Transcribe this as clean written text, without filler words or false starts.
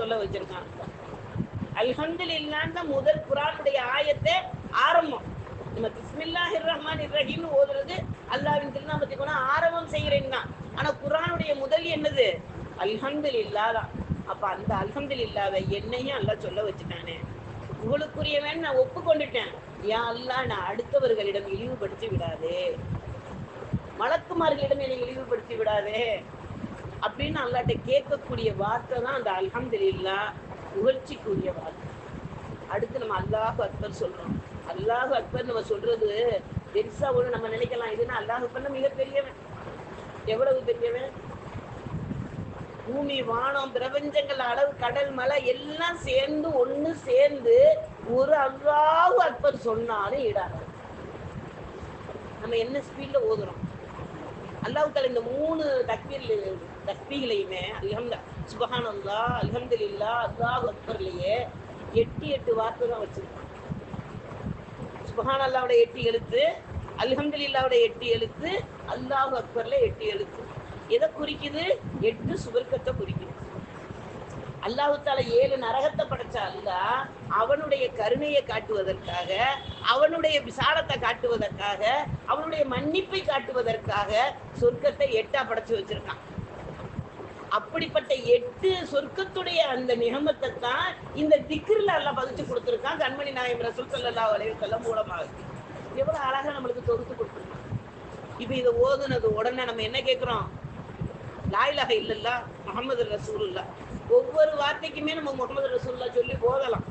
சொல்ல வச்சிருக்கான். அல்ஹம்துலில்லாஹ் தான் முதல் குர்ஆனுடைய ஆயத்தே ஆரம்பம். நம்ம பிஸ்மில்லாஹிர் ரஹ்மானிர் ரஹீம் ஓதுறது அல்லாஹ்வின் திருநாமத்தை கொண்டு ஆரம்பம் செய்கிறேன் தான். ஆனா குர்ஆனுடைய முதல் என்னது? அல்ஹம்துலில்லாஹ் தான். அப்ப அந்த அல்ஹம்துலில்லாஹ்வை என்னையும் அல்லாஹ் சொல்ல வச்சுட்டானே, உங்களுக்குரியவன் நான் ஒப்புக்கொண்டுட்டேன். யா அல்லாஹ், நான் அடுத்தவர்களிடம் இழிவுபடுத்தி விடாதே, மலக்குமார்களிடம் என்னை இழிவுபடுத்தி விடாதே அப்படின்னு அல்லாட்ட கேட்கக்கூடிய வார்த்தை தான் அந்த அல்ஹம்துலில்லாஹ், புகழ்ச்சிக்குரிய வார்த்தை. அடுத்து நம்ம அல்லாஹு அக்பர் சொல்றோம். அல்லாஹு அக்பர் நம்ம சொல்றது பெருசா ஒண்ணு நம்ம நினைக்கலாம். இதுன்னா அல்லாஹு அக்பர் மிக பெரியவன். எவ்வளவு பெரியவன்? பூமி, வானம், பிரபஞ்சங்கள், அளவு, கடல், மலை எல்லாம் சேர்ந்து ஒண்ணு சேர்ந்து ஒரு அல்லாஹு அக்பர் சொன்னாலும் ஈடாது. நம்ம என்ன ஸ்பீட்ல ஓதுறோம்? அல்லாஹ் தஆலா இந்த 3 தக்பீர்களையுமே சுப்ஹானல்லாஹ், அல்ஹம்துலில்லாஹ், அல்லாஹு அக்பர்லயே 8 வார்த்தை தான் வச்சிருக்கான். சுப்ஹானல்லாஹ்வோட 8 எழுத்து, அல்ஹம்துலில்லாஹ்வோட 8 எழுத்து, அல்லாஹு அக்பர்ல 8 எழுத்து. எதை குறிக்குது? 8 சுவர்க்கத்தை குறிக்குது. அல்லாஹ் தஆலா 7 நரகத்தை படைச்ச அல்லாஹ் அவனுடைய கருணையை காட்டுவதற்காக, அவனுடைய விசாலத்தை காட்டுவதற்காக, அவனுடைய மன்னிப்பை காட்டுவதற்காக சொர்க்கத்தை 8ஆ படைச்சு வச்சிருக்கான். அப்படிப்பட்ட 8 சொர்க்கத்துடைய அந்த நிகமத்தை தான் இந்த திக்ர்ல அல்லாஹ் பதிச்சு கொடுத்திருக்கான் கண்மணி நாயகம் ரசூல் ஸல்லல்லாஹு அலைஹி வஸல்லம் மூலமாக. எவ்வளவு அழகா நம்மளுக்கு தொகுத்து கொடுத்திருக்கான். இப்ப இதை ஓதுனது உடனே நம்ம என்ன கேட்கிறோம்? லா இலாஹ இல்லல்லாஹ் முஹம்மது ரசூலுல்லாஹ். ஒவ்வொரு வார்த்தைக்குமே நம்ம முஹம்மது ரசூலுல்லாஹ் சொல்லி ஓதலாம்.